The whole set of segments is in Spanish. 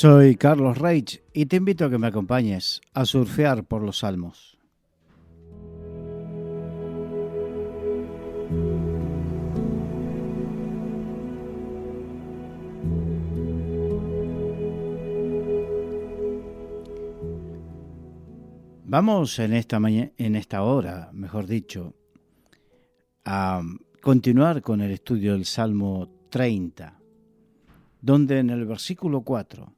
Soy Carlos Reich y te invito a que me acompañes a surfear por los Salmos. Vamos en esta hora, mejor dicho, a continuar con el estudio del Salmo 30, donde en el versículo 4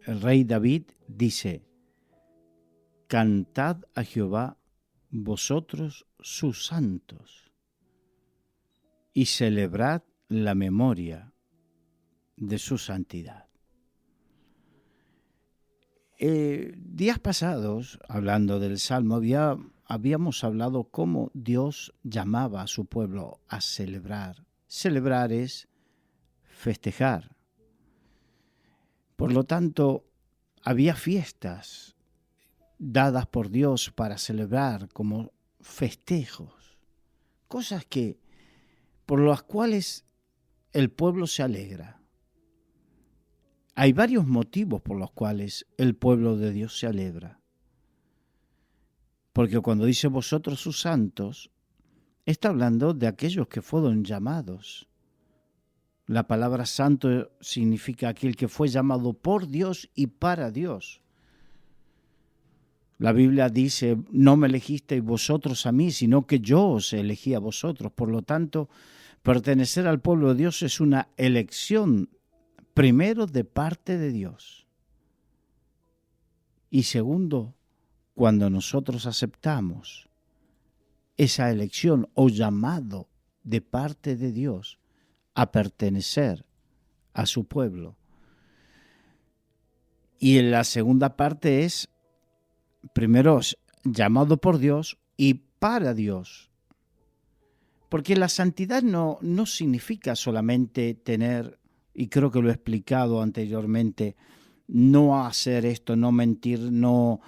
el rey David dice: Cantad a Jehová vosotros sus santos y celebrad la memoria de su santidad. Días pasados, hablando del Salmo, habíamos hablado cómo Dios llamaba a su pueblo a celebrar. Celebrar es festejar. Por lo tanto, había fiestas dadas por Dios para celebrar como festejos, cosas por las cuales el pueblo se alegra. Hay varios motivos por los cuales el pueblo de Dios se alegra. Porque cuando dice vosotros sus santos, está hablando de aquellos que fueron llamados. La palabra santo significa aquel que fue llamado por Dios y para Dios. La Biblia dice: no me elegisteis vosotros a mí, sino que yo os elegí a vosotros. Por lo tanto, pertenecer al pueblo de Dios es una elección, primero, de parte de Dios. Y segundo, cuando nosotros aceptamos esa elección o llamado de parte de Dios a pertenecer a su pueblo. Y en la segunda parte es, primero, llamado por Dios y para Dios. Porque la santidad no significa solamente tener, y creo que lo he explicado anteriormente, no hacer esto, no mentir, no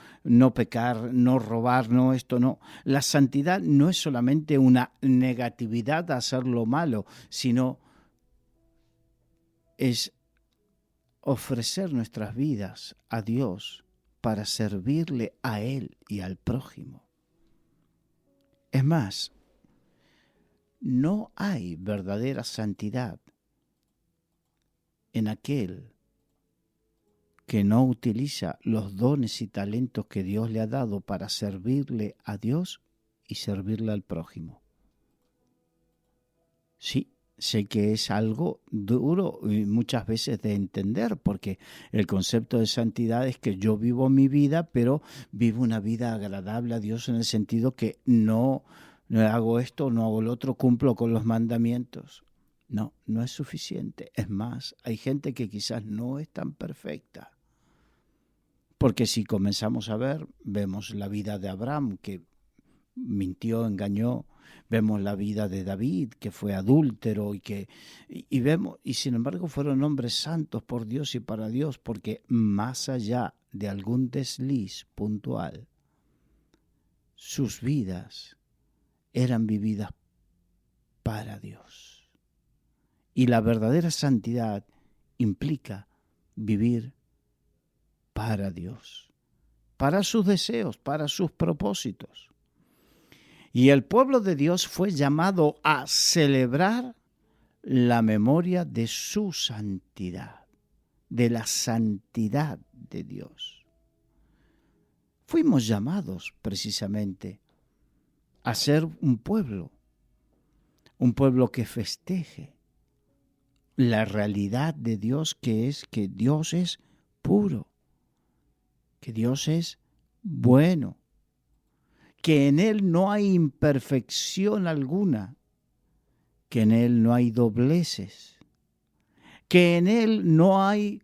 pecar, no robar, no esto, no. La santidad no es solamente una negatividad a hacer lo malo, sino es ofrecer nuestras vidas a Dios para servirle a Él y al prójimo. Es más, no hay verdadera santidad en aquel que no utiliza los dones y talentos que Dios le ha dado para servirle a Dios y servirle al prójimo. Sí, sé que es algo duro y muchas veces de entender, porque el concepto de santidad es que yo vivo mi vida, pero vivo una vida agradable a Dios en el sentido que no hago esto, no hago lo otro, cumplo con los mandamientos. No es suficiente. Es más, hay gente que quizás no es tan perfecta. Porque si comenzamos a ver, vemos la vida de Abraham, que mintió, engañó, vemos la vida de David, que fue adúltero, y vemos, y sin embargo fueron hombres santos por Dios y para Dios, porque más allá de algún desliz puntual, sus vidas eran vividas para Dios. Y la verdadera santidad implica vivir para Dios, para sus deseos, para sus propósitos. Y el pueblo de Dios fue llamado a celebrar la memoria de su santidad, de la santidad de Dios. Fuimos llamados precisamente a ser un pueblo que festeje la realidad de Dios, que es que Dios es puro, que Dios es bueno, que en Él no hay imperfección alguna, que en Él no hay dobleces, que en Él no hay,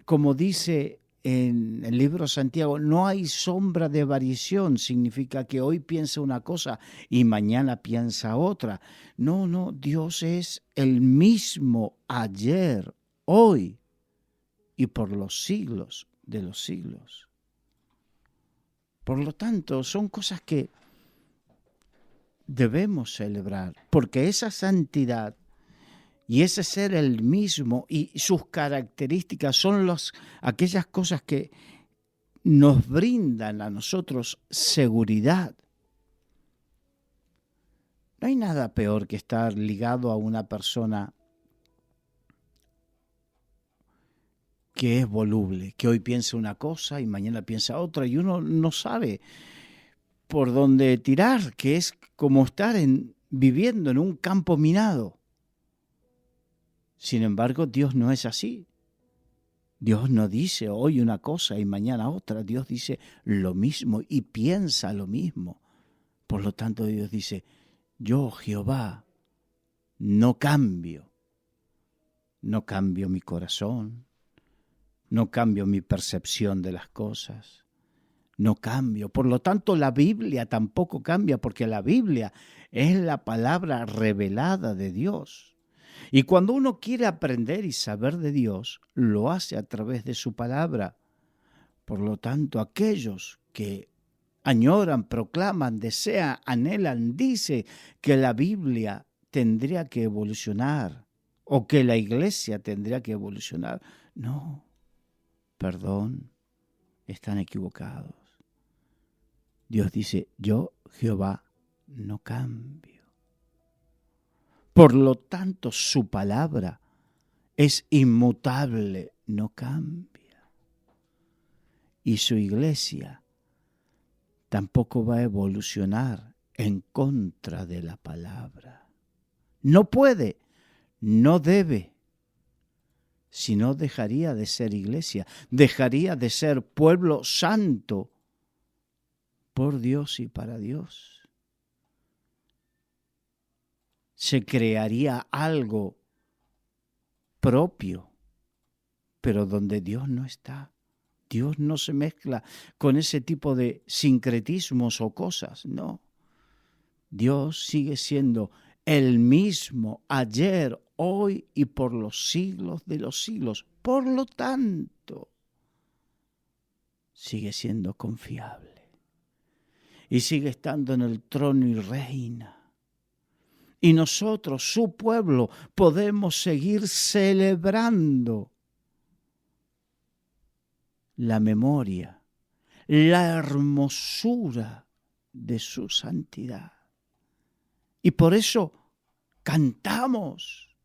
como dice en el libro de Santiago, no hay sombra de variación. Significa que hoy piensa una cosa y mañana piensa otra. No, Dios es el mismo ayer, hoy y por los siglos de los siglos. Por lo tanto, son cosas que debemos celebrar, porque esa santidad Y ese ser el mismo y sus características son aquellas cosas que nos brindan a nosotros seguridad. No hay nada peor que estar ligado a una persona que es voluble, que hoy piensa una cosa y mañana piensa otra y uno no sabe por dónde tirar, que es como estar viviendo en un campo minado. Sin embargo, Dios no es así. Dios no dice hoy una cosa y mañana otra. Dios dice lo mismo y piensa lo mismo. Por lo tanto, Dios dice, yo, Jehová, no cambio. No cambio mi corazón. No cambio mi percepción de las cosas. No cambio. Por lo tanto, la Biblia tampoco cambia, porque la Biblia es la palabra revelada de Dios. Y cuando uno quiere aprender y saber de Dios, lo hace a través de su palabra. Por lo tanto, aquellos que añoran, proclaman, desean, anhelan, dicen que la Biblia tendría que evolucionar o que la iglesia tendría que evolucionar. No, perdón, están equivocados. Dios dice, yo, Jehová, no cambio. Por lo tanto, su palabra es inmutable, no cambia. Y su iglesia tampoco va a evolucionar en contra de la palabra. No puede, no debe. Si no, dejaría de ser iglesia, dejaría de ser pueblo santo por Dios y para Dios. Se crearía algo propio, pero donde Dios no está. Dios no se mezcla con ese tipo de sincretismos o cosas, no. Dios sigue siendo el mismo ayer, hoy y por los siglos de los siglos. Por lo tanto, sigue siendo confiable y sigue estando en el trono y reina. Y nosotros, su pueblo, podemos seguir celebrando la memoria, la hermosura de su santidad. Y por eso cantamos.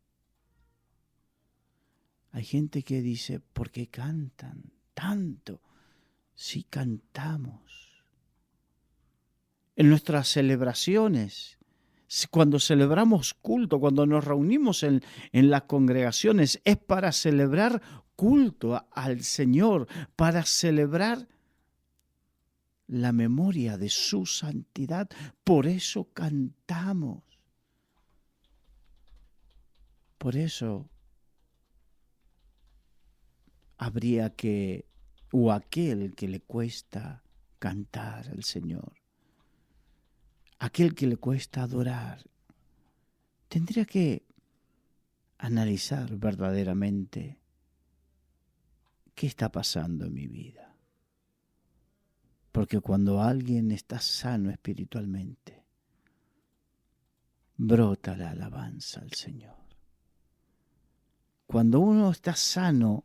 Hay gente que dice, ¿por qué cantan tanto? Si cantamos. En nuestras celebraciones, cuando celebramos culto, cuando nos reunimos en las congregaciones, es para celebrar culto al Señor, para celebrar la memoria de su santidad. Por eso cantamos. Por eso habría que, o aquel que le cuesta cantar al Señor, aquel que le cuesta adorar, tendría que analizar verdaderamente qué está pasando en mi vida. Porque cuando alguien está sano espiritualmente, brota la alabanza al Señor. Cuando uno está sano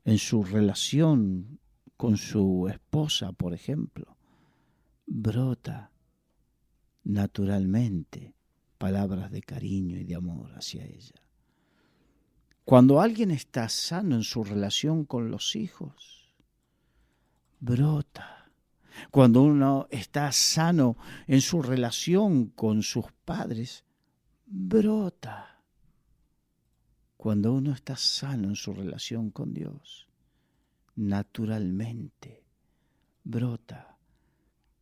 en su relación con su esposa, por ejemplo, brota naturalmente palabras de cariño y de amor hacia ella. Cuando alguien está sano en su relación con los hijos, brota. Cuando uno está sano en su relación con sus padres, brota. Cuando uno está sano en su relación con Dios, naturalmente brota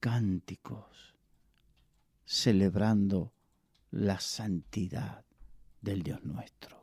cánticos celebrando la santidad del Dios nuestro.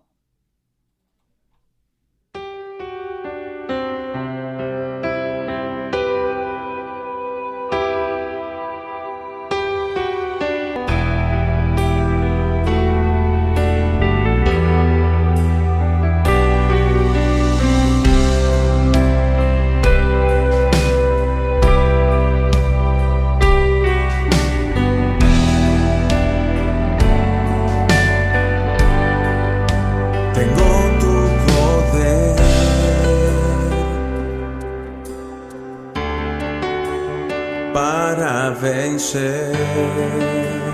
para vencer.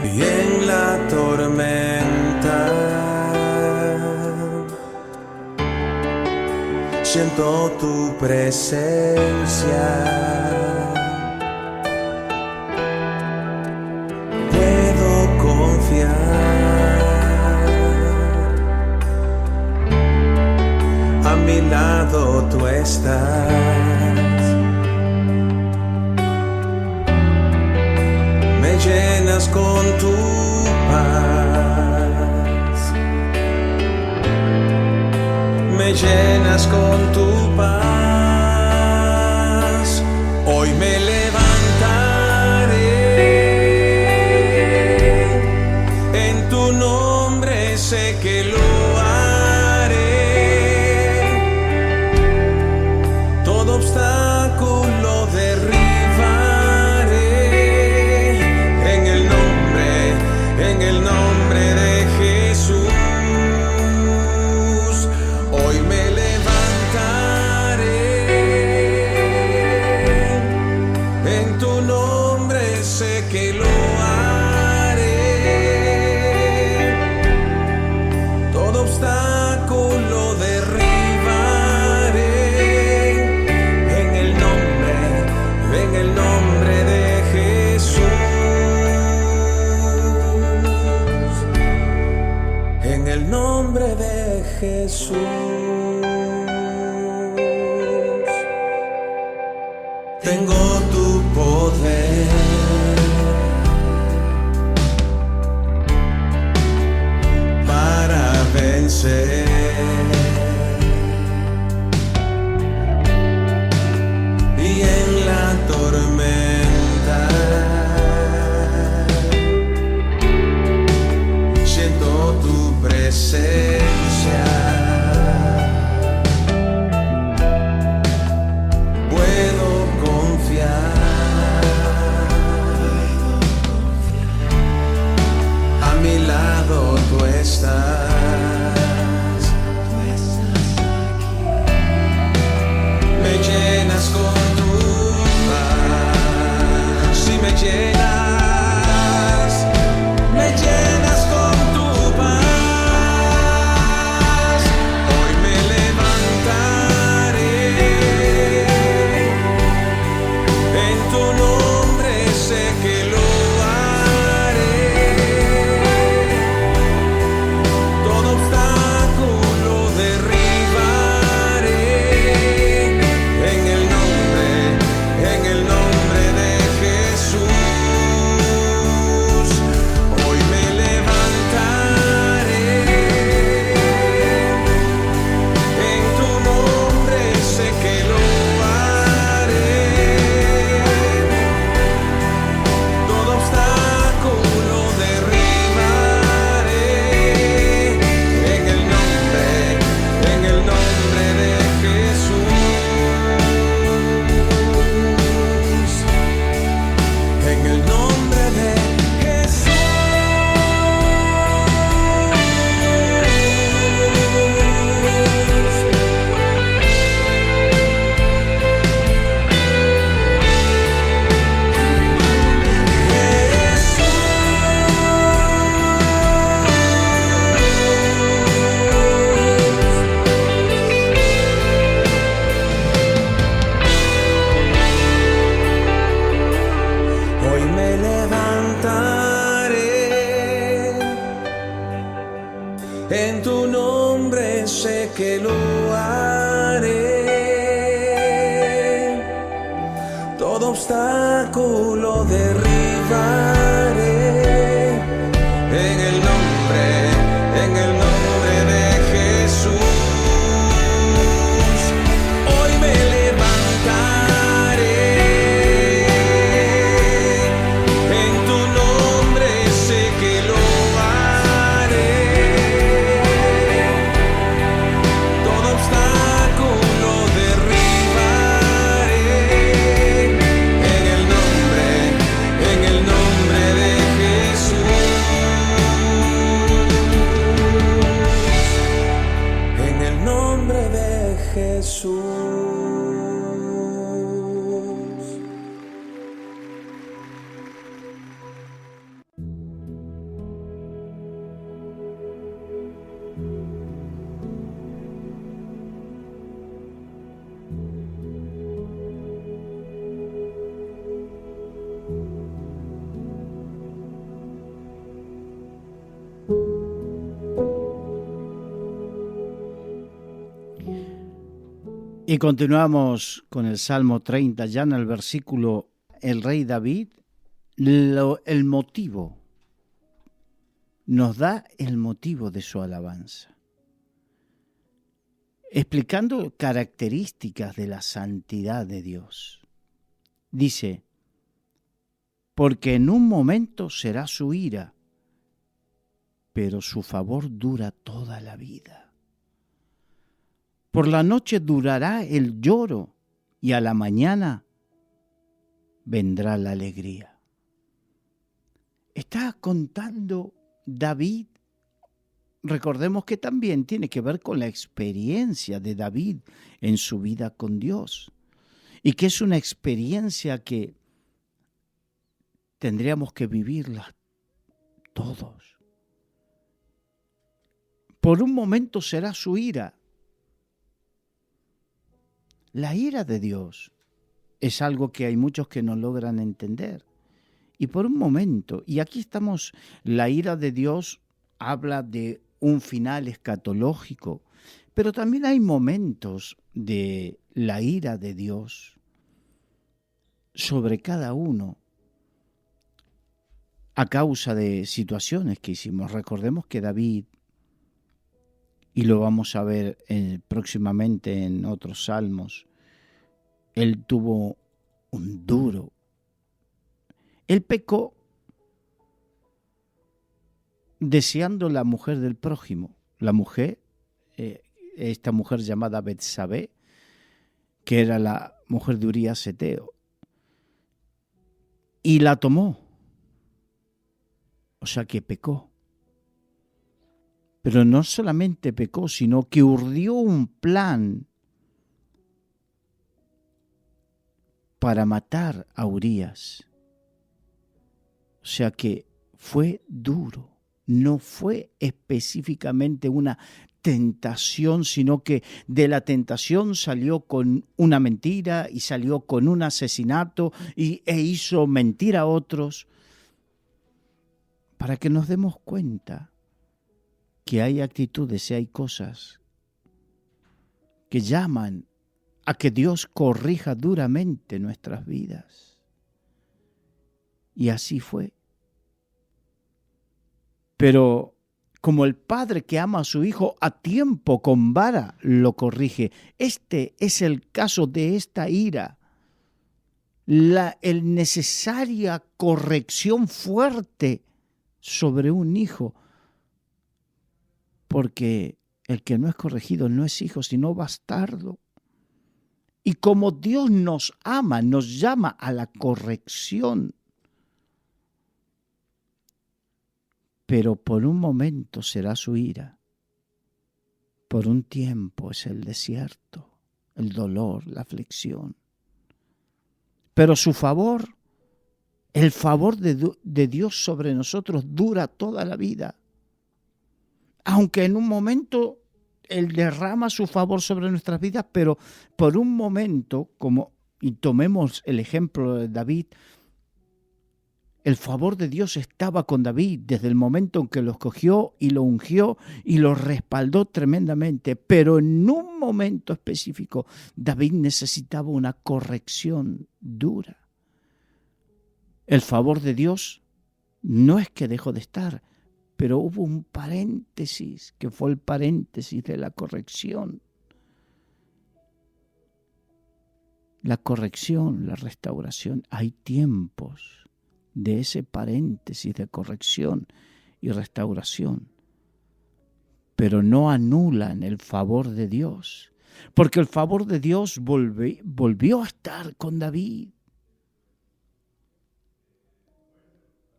Y en la tormenta siento tu presencia. Puedo confiar, a mi lado tú estás. Me llenas con tu paz, me llenas con tu paz. Hoy me levantaré, en tu nombre sé que lo haré. Todo obstáculo derribaré, en el nombre de Jesús. Hoy me levantaré, en tu nombre sé que lo haré. Todo obstáculo derribaré, en el nombre de Jesús. En el nombre de Jesús. Tengo tu poder para vencer. Y en la tormenta siento tu presencia. Puedo confiar, a mi lado tú estás. Me llenas con tu paz, si me llenas con tu paz. Hoy me levantaré, en tu nombre sé que lo haré. Todo obstáculo derribaré, en el nombre de Jesús. Hoy me levantaré, en tu nombre sé que lo haré. Todo obstáculo derribaré, en el nombre de Jesús. En el nombre de Jesús. Hoy me levantaré, en tu nombre sé que lo haré. Todo obstáculo derribaré, en el nombre de Jesús. Hoy me levantaré, en tu nombre sé que lo haré. Todo obstáculo derribaré, en el nombre Y continuamos con el Salmo 30, ya en el versículo, el rey David, el motivo, nos da el motivo de su alabanza, explicando características de la santidad de Dios. Dice, porque en un momento será su ira, pero su favor dura toda la vida. Por la noche durará el lloro y a la mañana vendrá la alegría. Está contando David, recordemos que también tiene que ver con la experiencia de David en su vida con Dios, y que es una experiencia que tendríamos que vivirla todos. Por un momento será su ira. La ira de Dios es algo que hay muchos que no logran entender. Y por un momento, y aquí estamos, la ira de Dios habla de un final escatológico, pero también hay momentos de la ira de Dios sobre cada uno a causa de situaciones que hicimos. Recordemos que David, y lo vamos a ver próximamente en otros salmos, él tuvo un duro. Él pecó deseando la mujer del prójimo. La mujer, esta mujer llamada Betsabé, que era la mujer de Urías Eteo, y la tomó. O sea que pecó. Pero no solamente pecó, sino que urdió un plan para matar a Urías. O sea que fue duro, no fue específicamente una tentación, sino que de la tentación salió con una mentira y salió con un asesinato e hizo mentir a otros, para que nos demos cuenta que hay actitudes y hay cosas que llaman a que Dios corrija duramente nuestras vidas. Y así fue. Pero como el padre que ama a su hijo a tiempo con vara lo corrige, este es el caso de esta ira. El necesaria corrección fuerte sobre un hijo, porque el que no es corregido no es hijo, sino bastardo. Y como Dios nos ama, nos llama a la corrección. Pero por un momento será su ira, por un tiempo es el desierto, el dolor, la aflicción. Pero su favor, el favor de Dios sobre nosotros dura toda la vida. Aunque en un momento Él derrama su favor sobre nuestras vidas, pero por un momento, y tomemos el ejemplo de David, el favor de Dios estaba con David desde el momento en que lo escogió y lo ungió y lo respaldó tremendamente. Pero en un momento específico, David necesitaba una corrección dura. El favor de Dios no es que dejó de estar, pero hubo un paréntesis, que fue el paréntesis de la corrección. La corrección, la restauración, hay tiempos de ese paréntesis de corrección y restauración, pero no anulan el favor de Dios, porque el favor de Dios volvió a estar con David.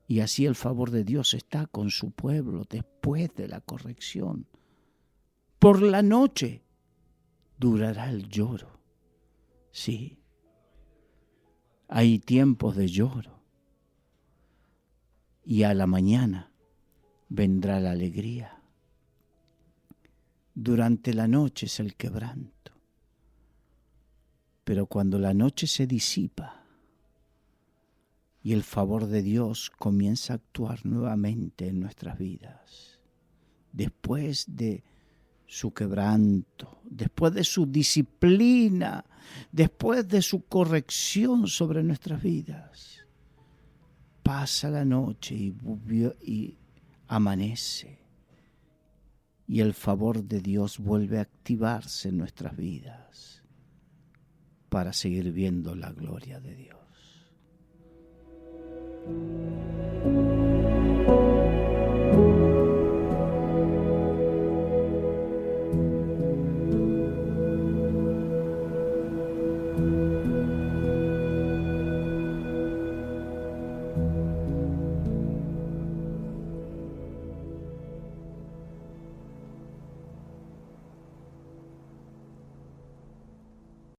Y así el favor de Dios está con su pueblo después de la corrección. Por la noche durará el lloro. Sí, hay tiempos de lloro. Y a la mañana vendrá la alegría. Durante la noche es el quebranto. Pero cuando la noche se disipa y el favor de Dios comienza a actuar nuevamente en nuestras vidas, después de su quebranto, después de su disciplina, después de su corrección sobre nuestras vidas, pasa la noche y amanece, y el favor de Dios vuelve a activarse en nuestras vidas para seguir viendo la gloria de Dios.